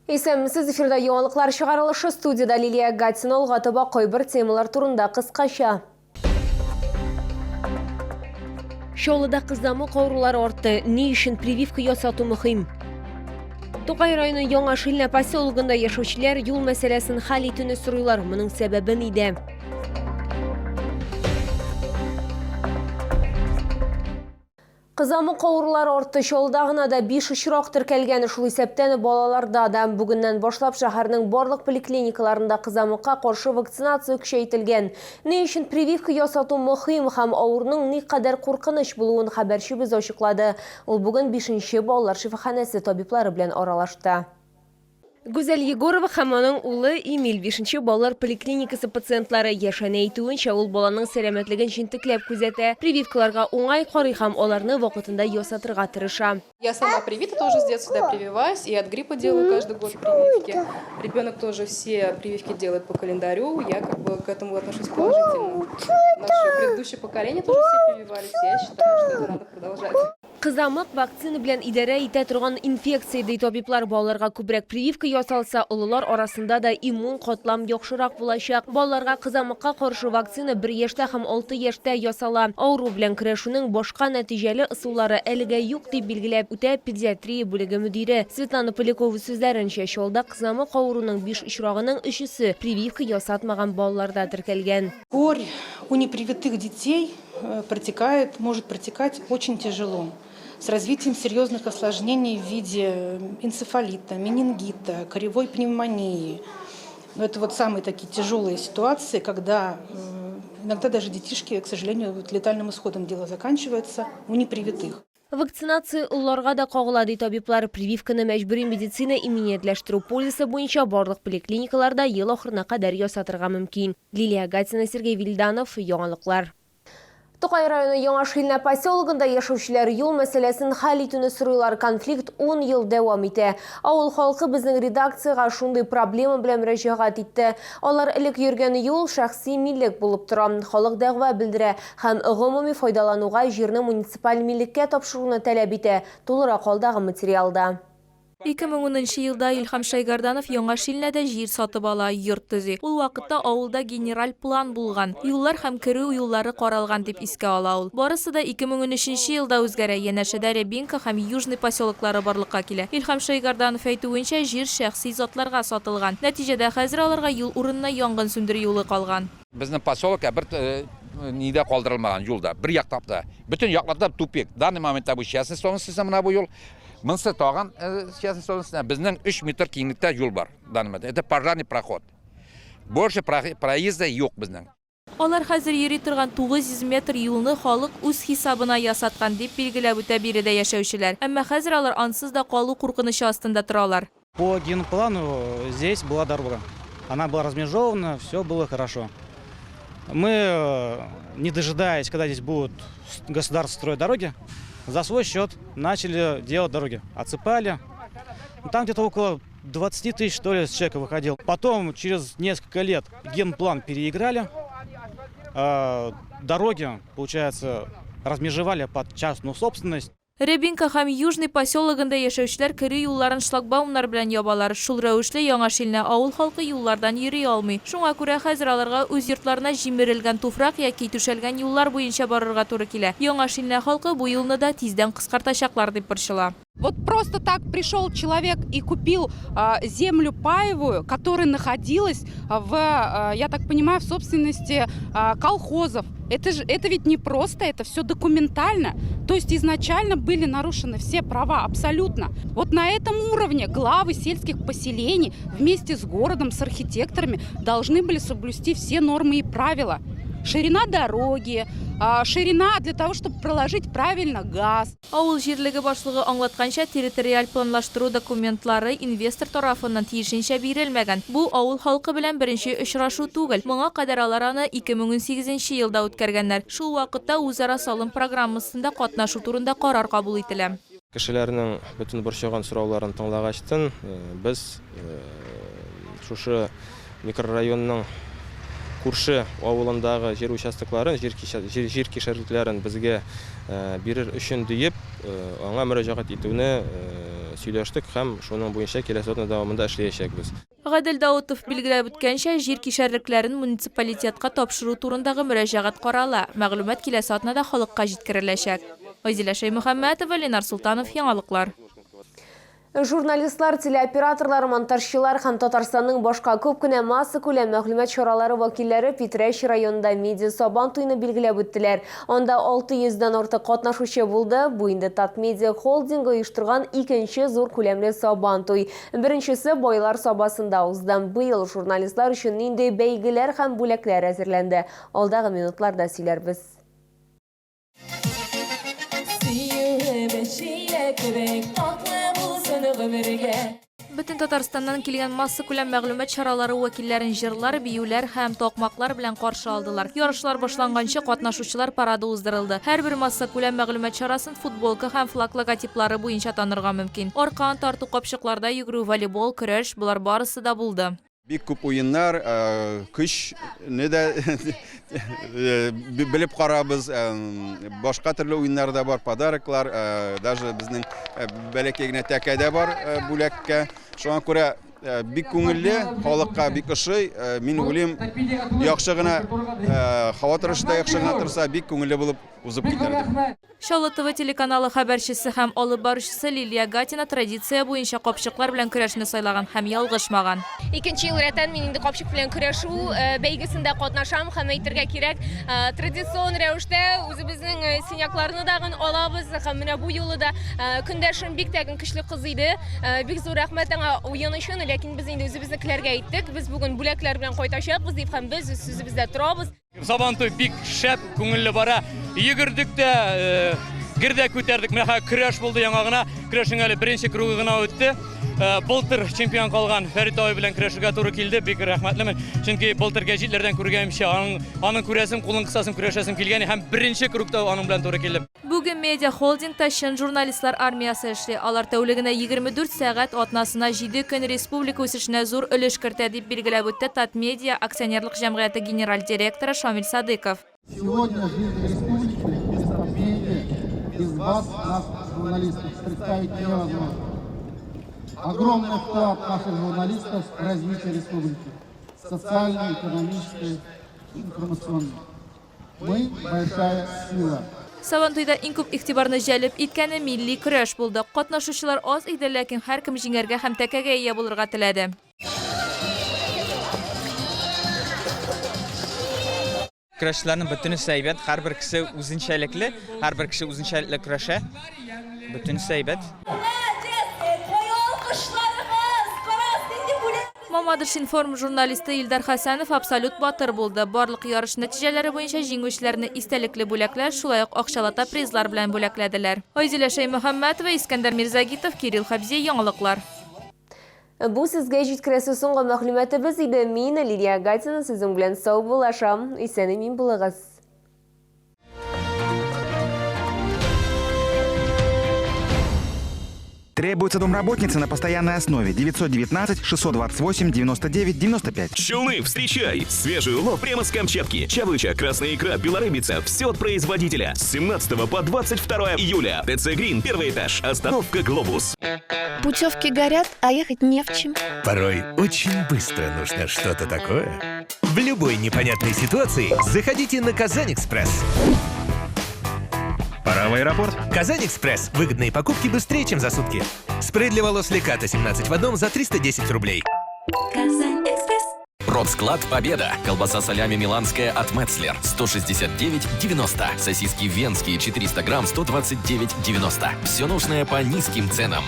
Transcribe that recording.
Исемсіз эфирда яңалыклар чыгарылышы студияда Лилия Гатина улгатыба койбір темалар турында кыскача. Шолыда кыздамы каурулар артты. Не үшін прививка ясату мөһим? Тукай районы Яңа Шилнә поселогында яшәүчеләр юл мәсьәләсен хәл итүне сорыйлар. Моның сәбәбе нидә? Кызамы каурулар артты. Шолдагына да 5 очрак теркәлгән. Шул исәптән балаларда да бүгеннән башлап шәһәрнең барлык поликлиникаларында кызамыкка каршы вакцинация көчәйтелгән. Ни өчен прививка ясату мөһим һәм авыруның никадәр куркыныч булуын хәбәрчебез ачыклады. Ул бүген 5нче балалар шифаханәсе табиблары белән аралашты. Гүзәл Егорова һәм аның улы Эмиль 5нче балалар поликлиникасы пациентлары яшәнә әйтүенчә, ул баланың сәламәтлеген җентекләп күзәтә, прививкаларга уңай карый һәм аларны вакытында ясатырга тырыша. Я сама привита, тоже с детства прививаюсь, и от гриппа делаю каждый год прививки. Ребенок тоже все прививки делает по календарю, я к этому отношусь положительно. Наше предыдущее поколение тоже все прививались, я считаю, что это надо продолжать. Кызамык вакцина белән идарә итә торган инфекция ди табиблар. Балаларга күбрәк прививка ясалса, олылар арасында да иммун катлам яхшырак булачак. Балаларга кызамыкка каршы вакцина 1 яшьтә һәм 6 яшьтә ясала. Авыру белән көрәшүнең башка нәтиҗәле ысуллары әлегә юк дип билгеләп үтә педиатрия бүлеге мөдире Светлана Полякова сүзләренчә, шулда кызамык авыруның 5 очрагының 3-се прививка ясатмаган балаларда теркәлгән. Корь у непривитых детей может протекать очень тяжело, с развитием серьезных осложнений в виде энцефалита, менингита, коревой пневмонии. Но это вот самые такие тяжелые ситуации, когда иногда даже детишки, к сожалению, летальным исходом дело заканчивается у непривитых. Вакцинация улларга да кагыла ди табиблар. Прививканы мәҗбүри медицина иминиятләштерү полисы буенча барлык поликлиникаларда ел ахырына кадәр ясатырга мөмкин. Лилия Гатина, Сергей Вильданов, яңалыклар. Тукай районы Яңа Шилнә поселогында яшәүчеләр юл мәсьәләсен хәл итүне сорыйлар. Конфликт 10 ел дәвам итә. Авыл халкы безнең редакциягә шундый проблема белән мөрәҗәгать итте. Алар элек йөргән юл шәхси миллек булып тора. Халык дәгъва белдерә һәм гомуми файдалануга җирне муниципаль миллеккә тапшыруны таләп итә. Тулырак алдагы материалда. 2010 елда Илһам Шайгарданов Яңа Шилнәдә җир сатып ала, йорт төзи. Ул вакытта авылда генераль план булган. Юллар һәм керү юллары каралган дип искә ала ул. Барысы да 2013 елда үзгәрә. Янәшәдә Рябинка һәм Южный поселоклары барлыкка килә. Илһам Шайгарданов әйтүенчә, җир шәхси затларга сатылган. Нәтиҗәдә хәзер аларга юл урынына янгын сүндерү юлы калган. Безнең поселокка бер нидә калдырылмаган юлда, бер яктапта. Бөтен якларда тупик. Данный моментта бу частный собственность менә бу юл. Монсы тагын частный собственность безнең 3 метр киңлектә юл бар. Это пожарный проход. Больше проезда юк безнең. Алар хәзер йөри торган 900 метр юлны халык үз хисабына ясаткан дип билгеләп үтә биредә яшәүчеләр. Әмма хәзер алар ансыз да калу куркынычы астында торалар. По генплану здесь была дорога. Она была размежована, все было хорошо. Мы, не дожидаясь, когда здесь будут государство строить дороги, за свой счет начали делать дороги. Отсыпали. Там где-то около 20 тысяч, что ли, с чека выходил. Потом, через несколько лет, генплан переиграли. Дороги, получается, размежевали под частную собственность. Рябинка һәм Южный поселогында яшәүчеләр керү юлларын шлагбаумнар белән ябалар. Шул рәвешле Яңа Шилнә авыл халкы юллардан йөри алмый. Шуңа күрә хәзер аларга үз йортларына җимерелгән туфрак яки түшәлгән юллар буенча барырга туры килә. Яңа Шилнә халкы бу юлны да тиздән кыскартачаклар дип борчыла. Вот просто так пришел человек и купил землю паевую, которая находилась я так понимаю, в собственности колхозов. Это ведь не просто, это все документально. То есть изначально были нарушены все права абсолютно. Вот на этом уровне главы сельских поселений вместе с городом, с архитекторами должны были соблюсти все нормы и правила. Ширина дороги, ширина для того, чтобы проложить правильно газ. Авыл җирлеге башлыгы аңлатканча, территориаль планлаштыру документлары инвестор тарафыннан тиешенчә бирелмәгән. Бу авыл халкы белән беренче очрашу түгел. Моңа кадәр алар аны 2018 елда үткәргәннәр. Шул вакытта үзара салым программасында катнашу турында карар кабул ителә. Кешеләрнең бөтен борчыган сорауларын тыңлагачтан, без шушы микрорайонның күрше авылындагы жер участокларын, жер кишәрлекләрен безгә бирер өчен диеп, аңа мөрәҗәгать итүне сөйләштек һәм шуның буенча киләсе атна дәвамында эшләячәкбез. Гадел Даутов билгеләп үткәнчә, җир кишәрлекләрен муниципалитетка тапшыру турындагы мөрәҗәгать карала. Мәгълүмат киләсе атнада халыкка җиткереләчәк. Азилә Шәймөхәммәтова, Ленар Султанов, Яңалыклар. Журналистлар, телеоператорлар, монтажчылар һәм Татарстанның башка күп кенә масса күләм мәгълүмат чаралары вәкилләре Питрәч районында медиа сабан туйны билгеләп үттеләр. Анда 600-дан артык катнашучы булды. Бу инде Татмедиа холдингы оештырган икенче зур күләмле сабан туй. Беренчесе байлар сабасында узды. Быел журналистлар өчен нинди бәйгеләр һәм бүләкләр әзерләнде. Алдагы минутларда сөйләрбез. Бөтен Татарстаннан килгән масса күләм мәгълүмат чаралары вәкилләрен җырлар, биюләр һәм токмаклар белән каршы алдылар. Ярышлар башланганчы катнашучылар парады уздырылды. Һәрбер масса күләм мәгълүмат чарасын футболка һәм флаг логотиплары буенча танырга мөмкин. Аркан тарту капчыкларда йөгерү, волейбол, көрәш, булар барысы да булды. Бик күп уеннар, көчне дә белеп карабыз, башка төрле уеннар да бар, подароклар, даже безнең бәләкәй генә тәкәдә бар бүләккә. Шуңа күрә бик күңелле, халыкка бик ошый. Мин уйлыйм, яхшы гына һава торышы да яхшы гына торса, бик күңелле булып узып китәрде. Шалла ТВ телеканалы хәбәрчесе һәм алып баручысы Лилия Гатина традиция буенча капчыклар белән көрәшне сайлаган һәм ялгышмаган. Икенче ел рәттән мин инде капчык белән көрәшү бәйгесендә катнашам һәм әйтергә кирәк, традицион рәвештә үзебезнең синyaкларны дагын алабыз һәм менә бу юлы да көндәшем бик тәгин көчле кыз иде. Бик зур рәхмәт аңа уен өчен, ләкин без инде үзебезнекеләргә әйттек. Без бүген бүләкләр белән кайтачакбыз дип һәм без сүзебездә торабыз. Сабан туй бик шәп, күңелле бара. Йөгердек тә, гердә күтәрдек. Менә көрәш булды яңа гына. Көрәшнең әле беренче кругы гына үтте. Былтыр чемпион калган Фәрит абый белән көрәшергә туры килде. Бик рәхмәтлемен. Чөнки былтыр гәҗитләрдән күргәнемчә, аның күрәсем, кулын кысасым, көрәшәсем килгән һәм беренче кругта аның белән туры килде. Бүген медиа холдингта чын журналистлар армиясы эшли. Алар тәүлегенә 24 сәгать атнасына 7 көн республика үсешенә зур өлеш кертә дип билгеләп үтте Татмедиа акционерлык җәмгыяте генераль директоры Шамил Садыков. Сегодня жизнь республики без Татмедиа, без вас, нас, журналистов, представить невозможно. Огромный вклад наших журналистов в развитие республики. Социальной, экономической, информационной. Мы большая сила. Сабантуйда иң күп игътибарны җәлеп иткәне милли көрәш булды. Катнашучылар аз иде, ләкин һәркем җиңәргә һәм тәкәгә ия булырга теләде. Көрәшчеләрнең бөтенесе әйбәт, һәрбер кеше үзенчәлекле, һәрбер кеше үзенчәлекле көрәшә. Бөтенесе әйбәт. Мамадыш информ журналисты Илдар Хәсәнов абсолют батыр булды. Барлык ярыш нәтиҗәләре буенча җиңүчеләрне истәлекле бүләкләр, шулай ук акчалата призлар белән бүләкләделәр. Азилә Шәймөхәммәтова, Искәндәр Мирзагитов, Кирилл Хабзи, Яңалыклар. Бу сезгә җиткерәсе соңгы мәгълүматыбыз иде. Мин Лилия Гатина сезнең белән сау булашам. Исән мин булыгыз. Требуется домработница на постоянной основе. 919-628-99-95. Челны, встречай! Свежий улов прямо с Камчатки. Чавыча, красная икра, белорыбица. Все от производителя. С 17 по 22 июля. ТЦ Грин, первый этаж. Остановка Глобус. Путевки горят, а ехать не в чем. Порой очень быстро нужно что-то такое. В любой непонятной ситуации заходите на Казань-Экспресс. Пора в аэропорт. Казань-Экспресс. Выгодные покупки быстрее, чем за сутки. Спрей для волос Леката 17 в одном за 310 рублей. Казань-Экспресс. Продсклад Победа. Колбаса солями миланская от Метцлер 169,90. Сосиски венские 400 грамм 129,90. Все нужное по низким ценам.